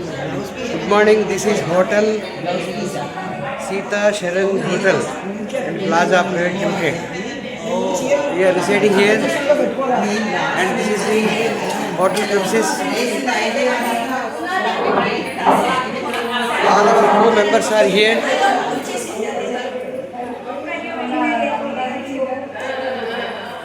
Good morning. This is Hotel Sita Sharan Hotel and Plaza Private Limited. We are residing here, and this is the hotel premises. All our crew members are here.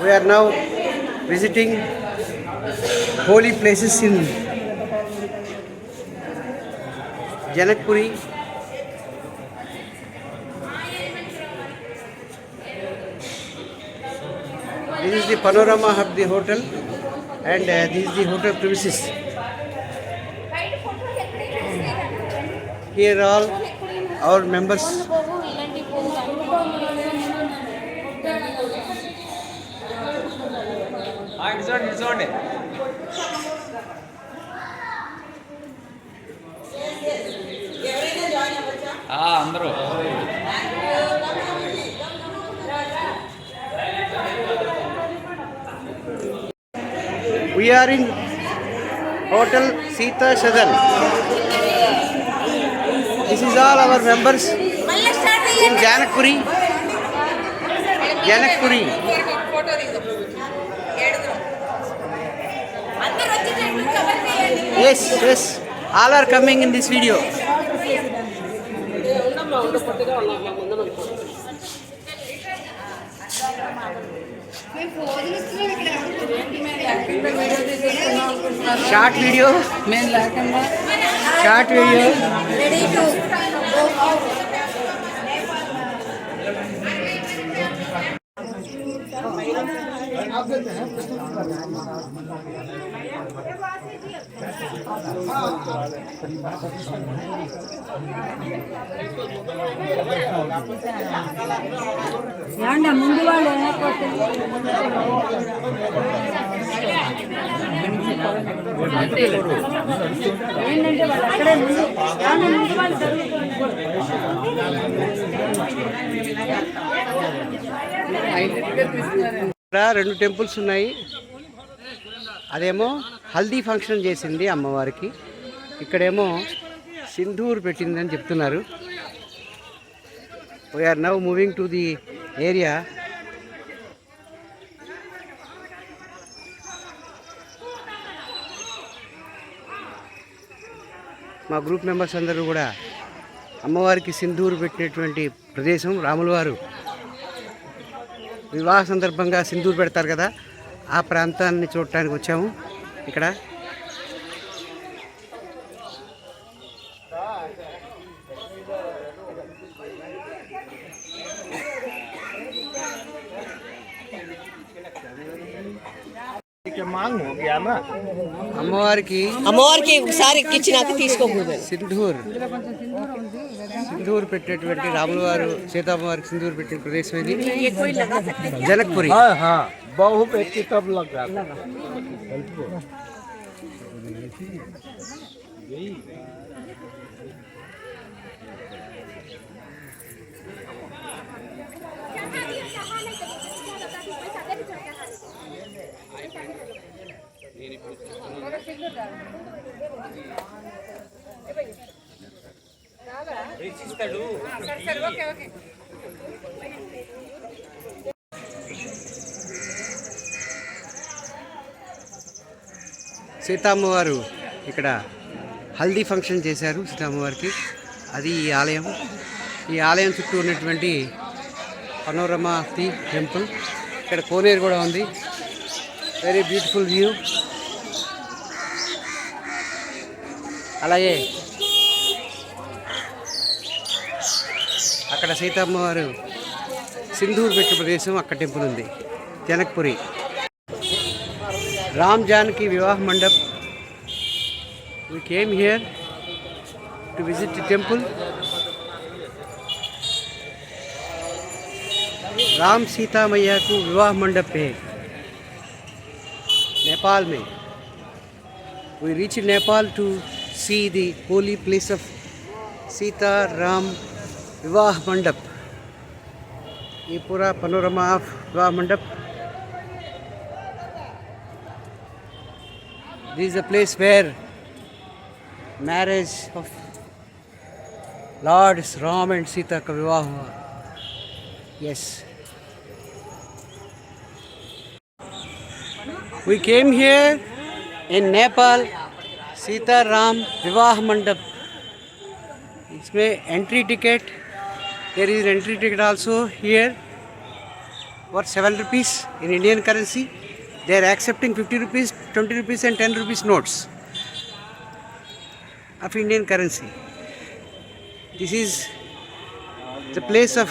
We are now visiting holy places in Janakpuri. This is the panorama of the hotel, and this is the hotel premises. Here all our members అందరూ we are in Hotel Sita Sharan. This is all our members in Janakpuri. Janakpuri. Yes, yes. All are coming in this video. Short video. Short video. Ready to go out. యాండ ముందు వాళ్ళు ఏంటంటే వాళ్ళు అక్కడే ముందు ముందు వాళ్ళు ఇక్కడ రెండు టెంపుల్స్ ఉన్నాయి. అదేమో హల్దీ ఫంక్షన్ చేసింది అమ్మవారికి, ఇక్కడేమో సింధూర్ పెట్టిందని చెప్తున్నారు. We're now moving to the area. మా గ్రూప్ మెంబర్స్ అందరూ కూడా అమ్మవారికి సింధూర్ పెట్టినటువంటి ప్రదేశం, రాముల వారు వివాహ సందర్భంగా సింధూర్ పెడతారు కదా, ఆ ప్రాంతాన్ని చూడటానికి వచ్చాము. ఇక్కడ అమ్మవారికి ఒకసారి ఎక్కించినాక తీసుకోకూడదు. సింధూర్ పెట్టేటువంటి రాముల వారు సీతమ్మవారికి సింధూర్ పెట్టిన ప్రదేశం ఇది జనక్పురి. బాహు పెట్టి సీతమ్మవారు ఇక్కడ హల్దీ ఫంక్షన్ చేశారు సీతమ్మవారికి. అది ఈ ఆలయం. ఈ ఆలయం చుట్టూ ఉన్నటువంటి పనోరమా ఆఫ్ ది టెంపుల్. ఇక్కడ కోనేరు కూడా ఉంది. Very beautiful view. అలాగే అక్కడ సీతమ్మవారు సింధూర్ పెట్టే ప్రదేశం, అక్కడ టెంపుల్ ఉంది, జనక్పురి. రామ్ జానకి వివాహ mandap. We came here to visit the temple. Ram Sita मैया को विवाह मंडप है नेपाल में. We reached Nepal to see the holy place of Sita Ram विवाह मंडप. ये पूरा पनोरमा ऑफ विवाह मंडप. This is a place where marriage of Lord Ram and Sita का विवाह हुआ. Yes. We came here in Nepal, Sita Ram विवाह मंडप. इसमें entry ticket, there is an entry ticket also here for 7 rupees in Indian currency. They are accepting 50 rupees, 20 rupees and 10 rupees notes of Indian currency. This is the place of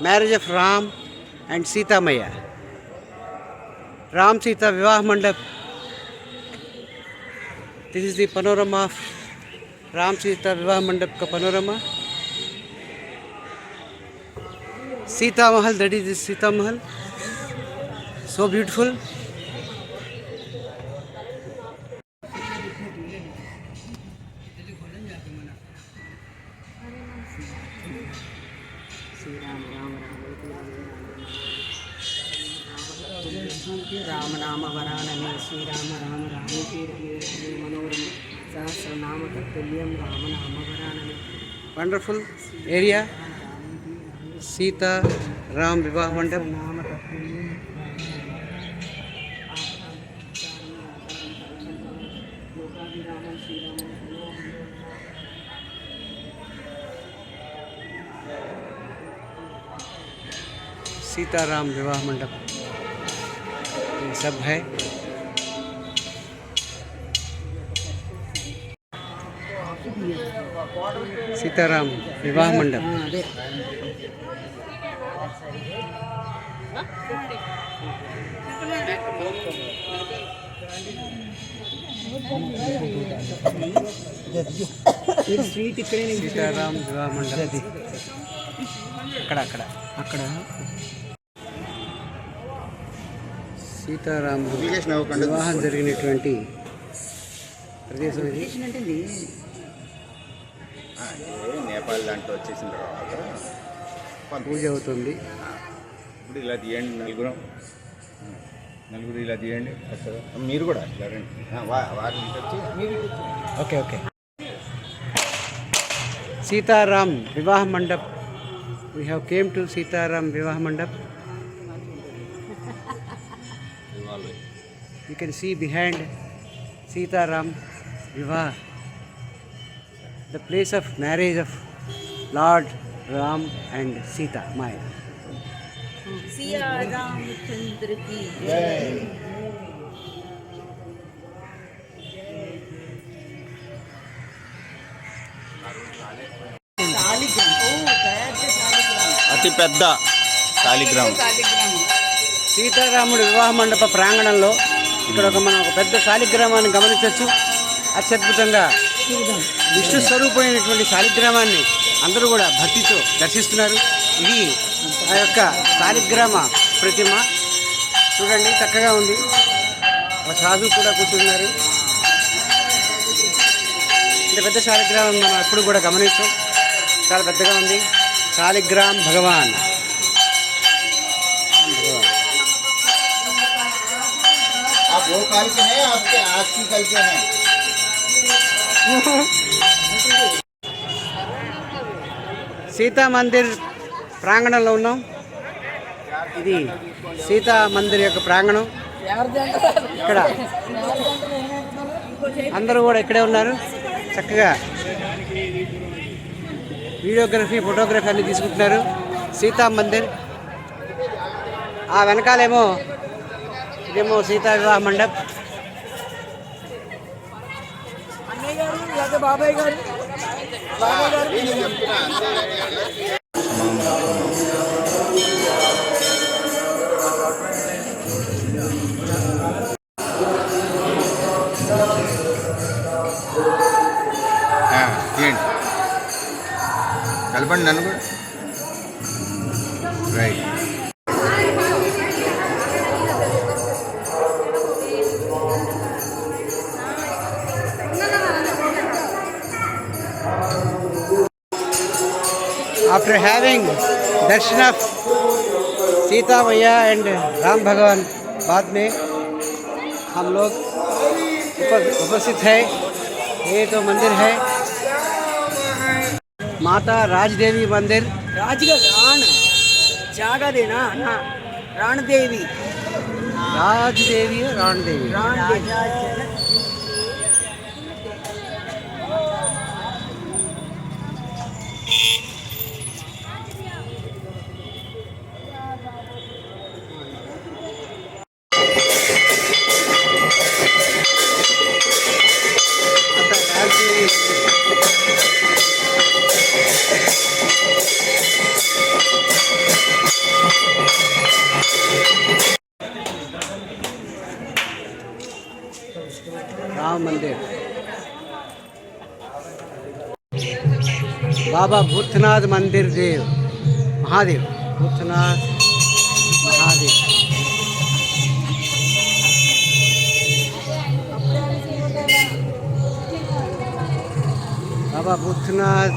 marriage of Ram and Sita Maya. Ram Sita Vivah Mandap. This is the panorama of Ram Sita Vivah Mandap ka panorama. Sita Mahal, that is the Sita Mahal. So beautiful. Ram नाम वरानने श्रीराम राम रामेति मनोरम सहस्रनाम तत्तुल्यं राम नाम वरानने. Wonderful area. Sita Ram Vivah Mandap. Sita Ram विवाह मंडप ये सब है. सीताराम विवाह मंडप. सीताराम विवाह मंडप అక్కడ అక్కడ అక్కడ సీతారాం వివాహం జరిగినటువంటి ప్రదేశం ఇది. నేపాల్ దాంట్లో వచ్చేసిన తర్వాత పూజ అవుతుంది. ఇప్పుడు ఇలా తీయండి నలుగురు ఇలా తీయండి. మీరు కూడా ఇలా రండి. వారి వచ్చి మీరు ఓకే ఓకే. సీతారాం వివాహ mandap. We have came to Sitaram Vivah Mandap. You can see behind Sitaram Vivah, the place of marriage of Lord Ram and Sita Maya. Siya Ramchandra की అతి పెద్ద శాలిగ్రామం. సీతారాముడి వివాహ మండప ప్రాంగణంలో ఇక్కడ మనం ఒక పెద్ద శాలిగ్రామాన్ని గమనించవచ్చు. అత్యద్భుతంగా విష్ణు స్వరూపమైనటువంటి శాలిగ్రామాన్ని అందరూ కూడా భక్తితో దర్శిస్తున్నారు. ఇది ఆ యొక్క శాలిగ్రామ ప్రతిమ. చూడండి చక్కగా ఉంది. ఒక సాధువు కూడా కూర్చున్నారు. ఇంత పెద్ద శాలిగ్రామం మనం ఎప్పుడు కూడా గమనించాం. చాలా పెద్దగా ఉంది. शालिग्राम भगवान. आप वो काल के हैं, आपके आज की कल के हैं. సీతా మందిర్ ప్రాంగణంలో ఉన్నాం. ఇది సీతా మందిర్ యొక్క ప్రాంగణం. ఇక్కడ అందరూ కూడా ఇక్కడే ఉన్నారు. చక్కగా వీడియోగ్రఫీ ఫోటోగ్రఫీ అన్ని తీసుకుంటున్నారు. సీతా మందిర్. ఆ వెనకాలేమో ఇదేమో సీతా వివాహ మండప్. కలపండి నన్ను కూడా. Right. After having darshan of Sita Maya and Ram Bhagwan, बाद में हम लोग उपस्थित है। ये तो मंदिर है माता राजदेवी मंदिर। రాజుగా రాణ జాగదేనా నా రాణదేవి राजदेवी है राणदेवी। राम मंदिर। बाबा भूतनाथ मंदिर देव महादेव भूतनाथ महादेव। बाबा भूतनाथ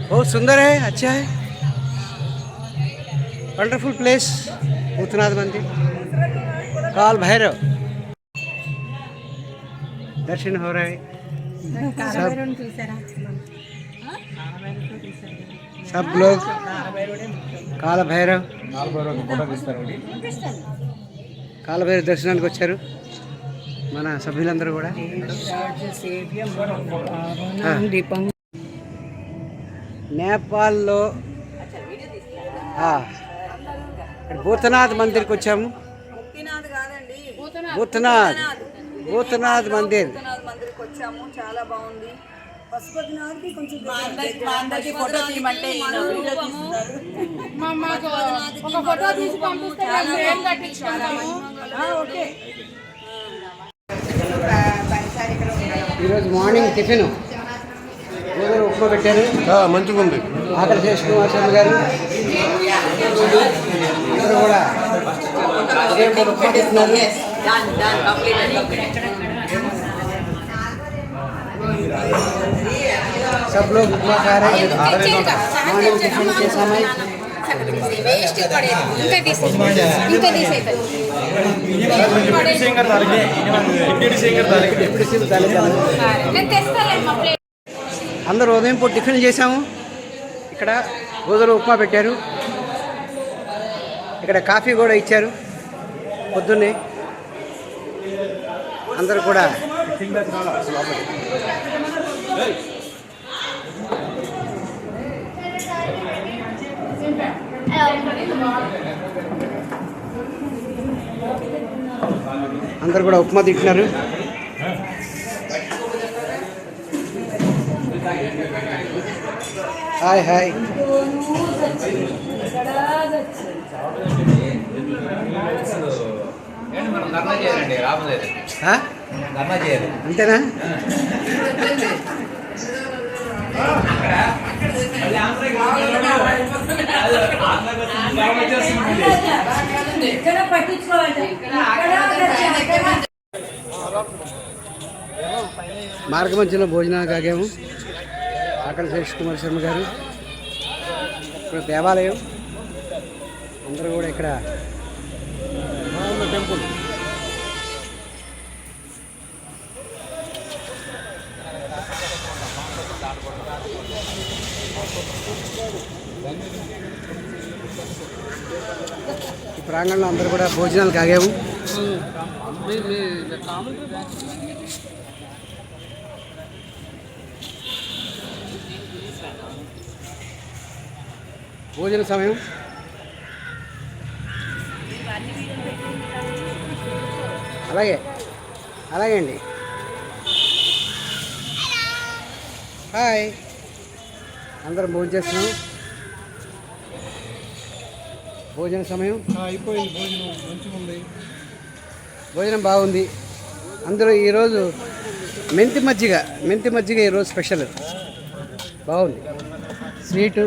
बहुत सुंदर है, अच्छा है, वंडरफुल प्लेस भूतनाथ मंदिर। काल भैरव दर्शन हो रहे हैं सब लोग। काल भैरव కాల భైరవ దర్శనానికి వచ్చారు మన సభ్యులందరూ కూడా। నేపాల్లో భూతనాథ్ మందిర్కి వచ్చాము। ముక్తినాథ్ కాదండి, భూతనాథ్ భూతనాథ్ మందిర్ మందిరికి వచ్చాము, చాలా బాగుంది। పశుపతినాథ్కి కొంచెం ఫోటో తీయమంటే ఒక ఫోటో తీసి పంపిస్తే ఫ్రేమ్ కట్టించుకుంటాము। ఓకే। ఈరోజు మార్నింగ్ టిఫిన్ గోధుమ ఉప్మా పెట్టారు, మంచిగా ఉంది। ఆకలి కుమార్ శర్మ గారు అందరూ కూడా ఉదయం పూట ఉప్మా తింటున్నారు। सब लोग उपमा खा रहे हैं। मॉर्निंग टिफिन के समय అందరూ ఉదయం పూట టిఫిన్ చేసాము। ఇక్కడ గోధుమ ఉప్మా పెట్టారు, ఇక్కడ కాఫీ కూడా ఇచ్చారు పొద్దున్నే। అందరూ కూడా అందరు కూడా ఉప్మా తింటున్నారు। Hi hi. అంతేనా? మార్గ మధ్యలో భోజనానికి ఆగాము। అక్కడ కుమార్ శర్మ గారు, ఇక్కడ దేవాలయం, అందరూ కూడా ఇక్కడ టెంపుల్। ఈ ప్రాంగణంలో అందరూ కూడా భోజనాలకు ఆగాము। భోజన సమయం అలాగే అలాగే అండి। హాయ్, అందరం భోజనం చేస్తున్నాం। భోజన సమయం అయిపోయింది, భోజనం మంచిగా ఉంది, భోజనం బాగుంది। అందులో ఈరోజు మెంతి మజ్జిగ ఈరోజు స్పెషల్, బాగుంది, స్వీటు,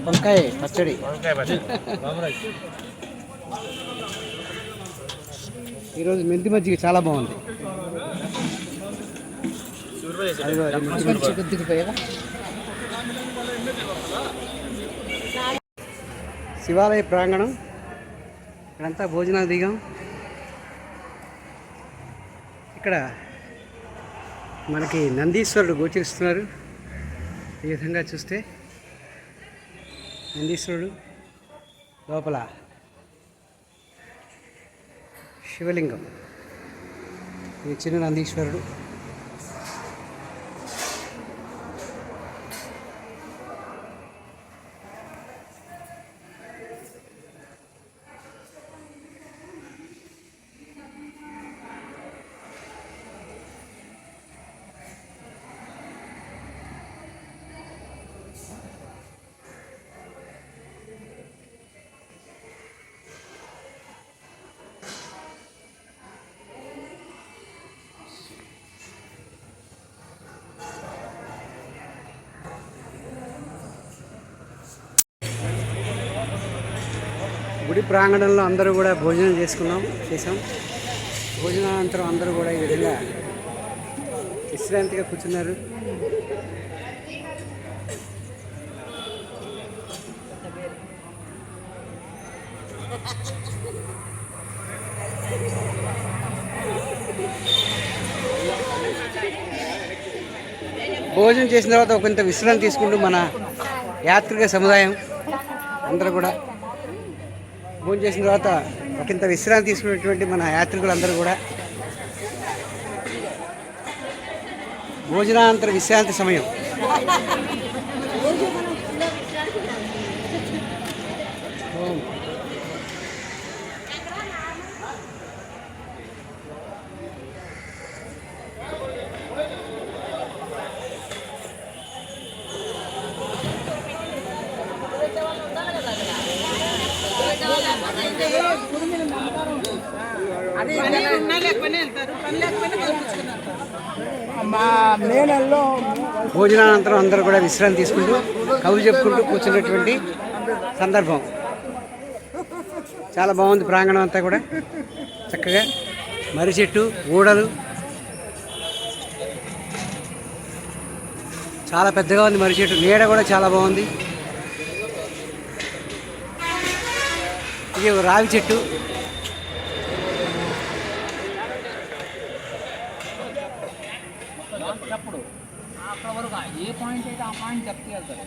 వంకాయ పచ్చడి। ఈరోజు మెంతి మజ్జిగ చాలా బాగుంది। అదిగో అది ముద్దు. శివాలయ ప్రాంగణం, ఇక్కడంతా భోజనాలు దిగాం. ఇక్కడ మనకి నందీశ్వరుడు గోచరిస్తున్నారు. ఈ విధంగా చూస్తే నందీశ్వరుడు, లోపల శివలింగం, ఈ చిన్న నందీశ్వరుడు. గుడి ప్రాంగణంలో అందరూ కూడా భోజనం చేసాం. భోజనానంతరం అందరూ కూడా ఈ విధంగా విశ్రాంతిగా కూర్చున్నారు. భోజనం చేసిన తర్వాత ఒకంత విశ్రాంతి తీసుకుంటూ మన యాత్రిక సముదాయం అందరూ కూడా భోజనం చేసిన తర్వాత ఒకంత విశ్రాంతి తీసుకున్నటువంటి మన యాత్రికులందరూ కూడా భోజనానంతర విశ్రాంతి సమయం. భోజనానంతరం అందరూ కూడా విశ్రాంతి తీసుకుంటూ కబుర్లు చెప్పుకుంటూ కూర్చున్నటువంటి సందర్భం. చాలా బాగుంది ప్రాంగణం అంతా కూడా. చక్కగా మర్రి చెట్టు, ఊడలు, చాలా పెద్దగా ఉంది మర్రి చెట్టు. నీడ కూడా చాలా బాగుంది. ఇది రావి చెట్టు. అక్కడ వరకు ఏ పాయింట్ అయితే ఆ పాయింట్ చెప్తే వెళ్తారు.